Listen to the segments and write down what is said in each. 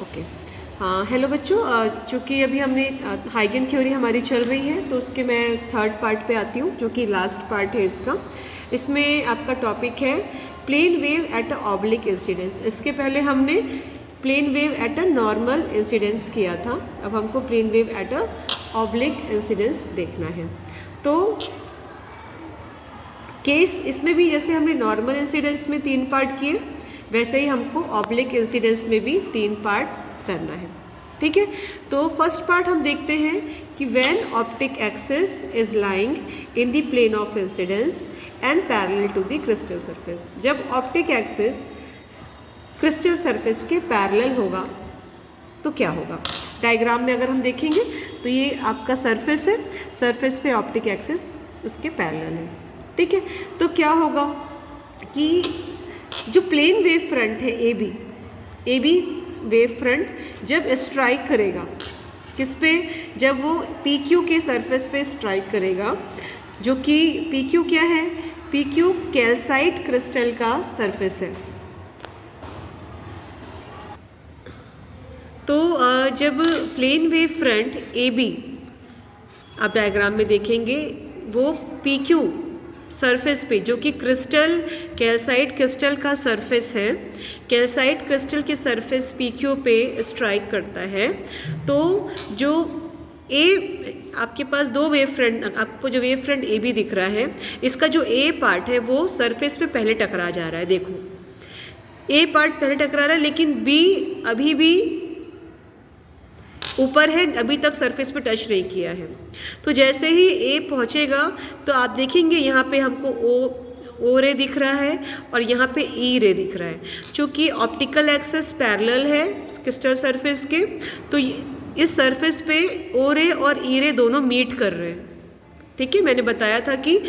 Okay. हाँ, hello बच्चों। चूँकि अभी हमने हाइगन थ्योरी हमारी चल रही है, तो उसके मैं थर्ड पार्ट पे आती हूँ, जो कि लास्ट पार्ट है इसका। इसमें आपका टॉपिक है plane wave at a oblique incidence. इसके पहले हमने plane wave at a normal incidence किया था। अब हमको plane wave at a oblique incidence देखना है। तो केस इसमें भी जैसे हमने नॉर्मल इंसिडेंस में 3 पार्ट किए, वैसे ही हमको ऑब्लिक इंसिडेंस में भी 3 पार्ट करना है। ठीक है, तो फर्स्ट पार्ट हम देखते हैं कि when optic axis is lying in the plane of incidence and parallel to the crystal surface. जब ऑप्टिक एक्सिस क्रिस्टल सरफेस के पैरेलल होगा तो क्या होगा। डायग्राम में अगर हम देखेंगे तो ये आपका सरफेस है, सरफेस पे ऑप्टिक एक्सिस उसके पैरेलल है। ठीक है, तो क्या होगा कि जो प्लेन वेव फ्रंट है ए बी वेव फ्रंट जब स्ट्राइक करेगा किस पे, जब वो पी क्यू के सरफेस पे स्ट्राइक करेगा, जो कि पी क्यू क्या है, पी क्यू कैल्साइट क्रिस्टल का सरफेस है। तो जब plane wave front A B आप डायग्राम में देखेंगे, वो पी क्यू सरफेस पे, जो कि क्रिस्टल कैल्साइट क्रिस्टल का सरफेस है, कैल्साइट क्रिस्टल के सरफेस पी क्यू पे स्ट्राइक करता है, तो जो ए आपके पास दो वेव फ्रंट, आपको जो वेव फ्रंट ए बी दिख रहा है, इसका जो ए पार्ट है वो सरफेस पे पहले टकरा जा रहा है। देखो ए पार्ट पहले टकरा रहा है, लेकिन बी अभी भी ऊपर है, अभी तक सरफेस पे टच नहीं किया है। तो जैसे ही ए पहुंचेगा तो आप देखेंगे यहाँ पे हमको ओ रे दिख रहा है और यहाँ पे ई रे दिख रहा है। चूँकि ऑप्टिकल एक्सिस पैरेलल है क्रिस्टल सरफेस के, तो इस सरफेस पे ओ रे और ई रे दोनों मीट कर रहे हैं। ठीक है, मैंने बताया था कि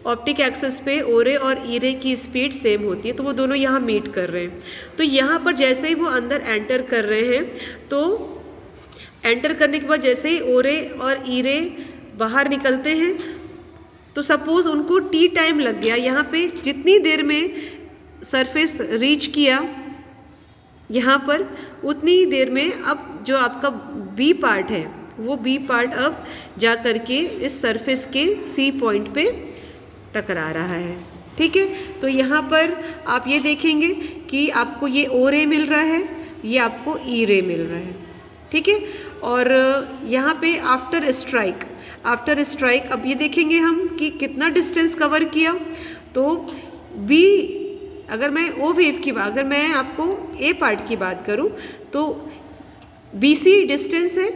ऑप्टिक एक्सिस पे ओ रे और ई रे की स्पीड सेम होती है, तो वो दोनों यहाँ मीट कर रहे हैं। तो यहाँ पर जैसे ही वो अंदर एंटर कर रहे हैं, तो एंटर करने के बाद जैसे ही ओ रे और ई रे बाहर निकलते हैं, तो सपोज़ उनको टी टाइम लग गया। यहाँ पे जितनी देर में सरफेस रीच किया यहाँ पर, उतनी देर में अब जो आपका बी पार्ट है, वो बी पार्ट अब जा कर के इस सरफेस के सी पॉइंट पे टकरा रहा है। ठीक है, तो यहाँ पर आप ये देखेंगे कि आपको ये ओ रे मिल रहा है, ये आपको ई रे मिल रहा है। ठीक है, और यहाँ पे आफ्टर स्ट्राइक अब ये देखेंगे हम कि कितना डिस्टेंस कवर किया। तो बी, अगर मैं ओ वेव की बात, अगर मैं आपको ए पार्ट की बात करूँ तो बी सी डिस्टेंस है।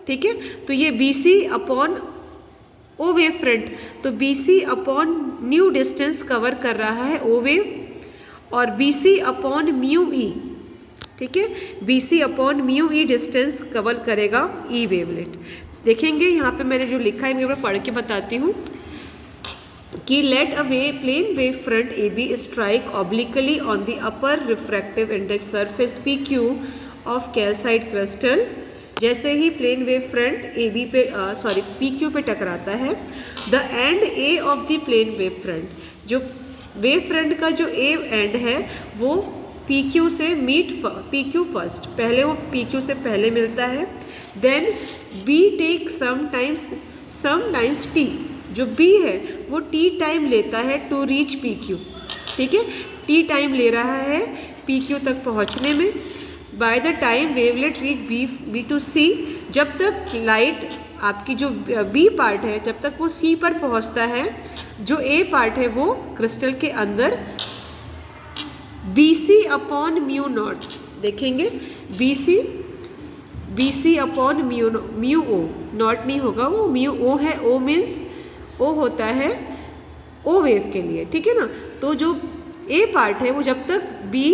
ठीक है, तो ये B C upon O wave front, तो B C upon nu distance cover कर रहा है ओ वेव, और B C upon mu E. ठीक है, B C upon mu E distance cover करेगा ई वेवलेट। देखेंगे यहाँ पे मैंने जो लिखा है, मैं पढ़ के बताती हूँ कि let a way plane wave front A B strike obliquely on the upper refractive index surface P Q of calcite crystal. जैसे ही plane wave front A B पे पी क्यू पे टकराता है, the end A of the plane wave front, जो wave front का जो A end है वो पी क्यू से पी क्यू फर्स्ट, पहले वो पी क्यू से पहले मिलता है। Then B take sometimes T, जो बी है वो टी टाइम लेता है टू रीच पी क्यू। ठीक है, टी टाइम ले रहा है पी क्यू तक पहुंचने में। By the time wavelet reach B to C, जब तक लाइट आपकी जो बी पार्ट है, जब तक वो सी पर पहुंचता है, जो ए पार्ट है वो क्रिस्टल के अंदर B C upon mu naught. देखेंगे B C upon mu O, naught नहीं होगा, वो म्यू ओ है। ओ मीन्स ओ होता है ओ वेव के लिए। ठीक है ना, तो जो ए पार्ट है वो जब तक बी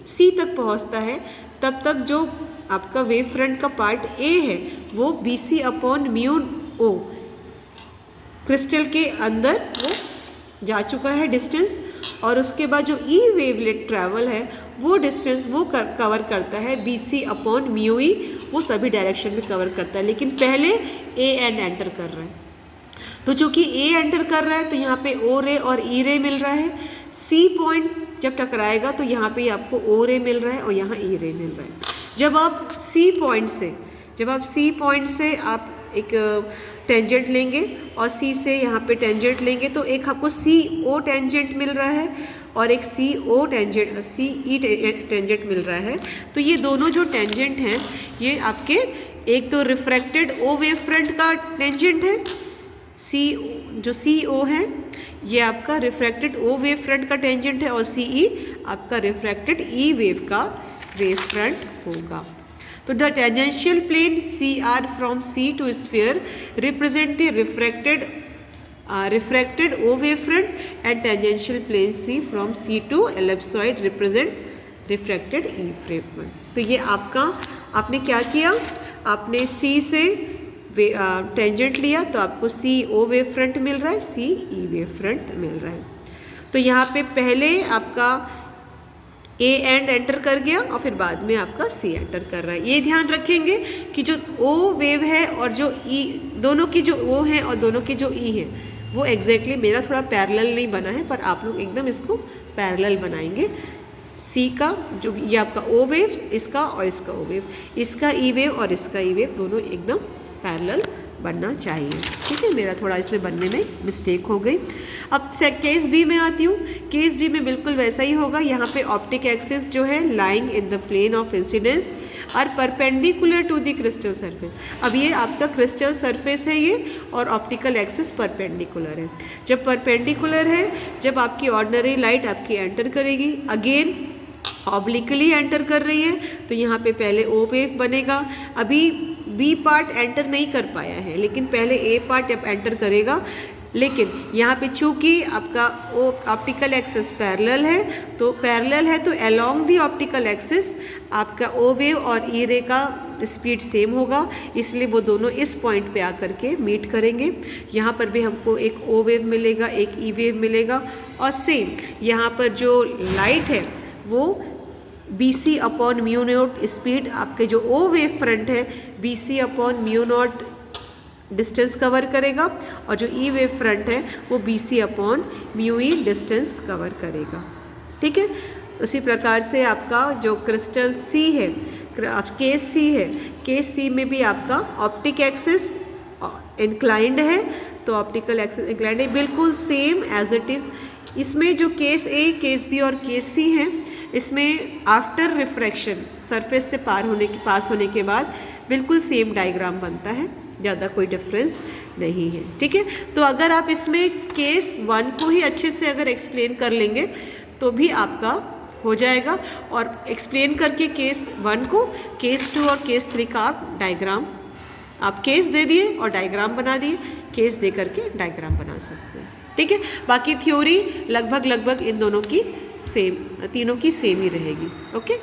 सी तक पहुंचता है, तब तक जो आपका वेव फ्रंट का पार्ट ए है वो बी सी अपॉन म्यू ओ क्रिस्टल के अंदर वो जा चुका है डिस्टेंस, और उसके बाद जो ई वेवलेट ट्रैवल है वो डिस्टेंस वो कवर करता है बी सी अपॉन म्यू ई, वो सभी डायरेक्शन में कवर करता है, लेकिन पहले ए एंड एंटर कर रहा है। तो चूँकि ए एंटर कर रहा है तो यहाँ पे ओ रे और ई रे मिल रहा है। सी पॉइंट जब टकराएगा तो यहाँ पे आपको ओ रे मिल रहा है और यहाँ ई रे मिल रहा है। जब आप सी पॉइंट से आप एक टेंजेंट लेंगे और सी से यहाँ पे टेंजेंट लेंगे तो एक आपको सी ओ टेंजेंट मिल रहा है और एक सी ई टेंजेंट मिल रहा है। तो ये दोनों जो टेंजेंट हैं ये आपके एक तो रिफ्रैक्टेड ओ वेव फ्रंट का टेंजेंट है, जो सी ओ है ये आपका रिफ्रैक्टेड ओ वेव फ्रंट का टेंजेंट है और सी ई आपका रिफ्रैक्टेड ई वेव का वेव फ्रंट होगा। तो the tangential plane C R from C to sphere represent the refracted O wave front and tangential plane C from C to ellipsoid represent refracted E wave front. तो ये आपने क्या किया, आपने सी से टेंजेंट लिया तो आपको सी ओ वेव फ्रंट मिल रहा है, सी ई वेव फ्रंट मिल रहा है। तो यहाँ पे पहले आपका ए एंड एंटर कर गया और फिर बाद में आपका सी एंटर कर रहा है। ये ध्यान रखेंगे कि जो ओ वेव है और जो ई, दोनों की जो ओ है और दोनों की जो ई है वो एग्जैक्टली मेरा थोड़ा पैरेलल नहीं बना है, पर आप लोग एकदम इसको पैरेलल बनाएंगे। सी का जो ये आपका ओ वेव, इसका और इसका ओ वेव, इसका ई वेव और इसका ई वेव दोनों एकदम पैरेलल बनना चाहिए। ठीक है, मेरा थोड़ा इसमें बनने में मिस्टेक हो गई। अब केस बी में आती हूँ। केस बी में बिल्कुल वैसा ही होगा। यहाँ पे ऑप्टिक एक्सिस जो है lying in the plane of incidence are perpendicular to the crystal surface. अब ये आपका क्रिस्टल सरफेस है ये और ऑप्टिकल एक्सिस परपेंडिकुलर है। जब परपेंडिकुलर है, जब आपकी ऑर्डिनरी लाइट आपकी एंटर करेगी, अगेन ऑब्लिकली एंटर कर रही है, तो यहाँ पे पहले ओ वेव बनेगा। अभी बी पार्ट एंटर नहीं कर पाया है, लेकिन पहले ए पार्ट जब एंटर करेगा, लेकिन यहाँ पे चूंकि आपका ऑप्टिकल एक्सिस पैरेलल है, तो अलोंग दी ऑप्टिकल एक्सिस आपका ओ वेव और ई रे का स्पीड सेम होगा, इसलिए वो दोनों इस पॉइंट पे आकर के मीट करेंगे। यहाँ पर भी हमको एक ओ वेव मिलेगा, एक ई वेव मिलेगा और सेम यहाँ पर जो लाइट है वो BC upon mu not speed, आपके जो ओ वेव फ्रंट है BC upon mu not distance cover करेगा और जो ई वेव फ्रंट है वो BC upon mu E distance cover करेगा। ठीक है, उसी प्रकार से आपका जो क्रिस्टल सी है, केस सी है, केस सी में भी आपका ऑप्टिक एक्सिस इंक्लाइंड है, तो ऑप्टिकल एक्सिस इंक्लाइंड है बिल्कुल सेम एज इट इज़। इसमें जो केस ए, केस बी और केस सी है, इसमें आफ्टर रिफ्रैक्शन सरफेस से पास होने के बाद बिल्कुल सेम डायग्राम बनता है, ज़्यादा कोई डिफरेंस नहीं है। ठीक है, तो अगर आप इसमें केस 1 को ही अच्छे से अगर एक्सप्लेन कर लेंगे तो भी आपका हो जाएगा, और एक्सप्लेन करके केस 1 को, केस 2 और केस 3 का आप डायग्राम, आप केस दे दिए और डायग्राम बना दिए, केस दे करके डायग्राम बना सकते हैं। ठीक है, बाकी थ्योरी लगभग इन दोनों की सेम, तीनों की सेम ही रहेगी। ओके।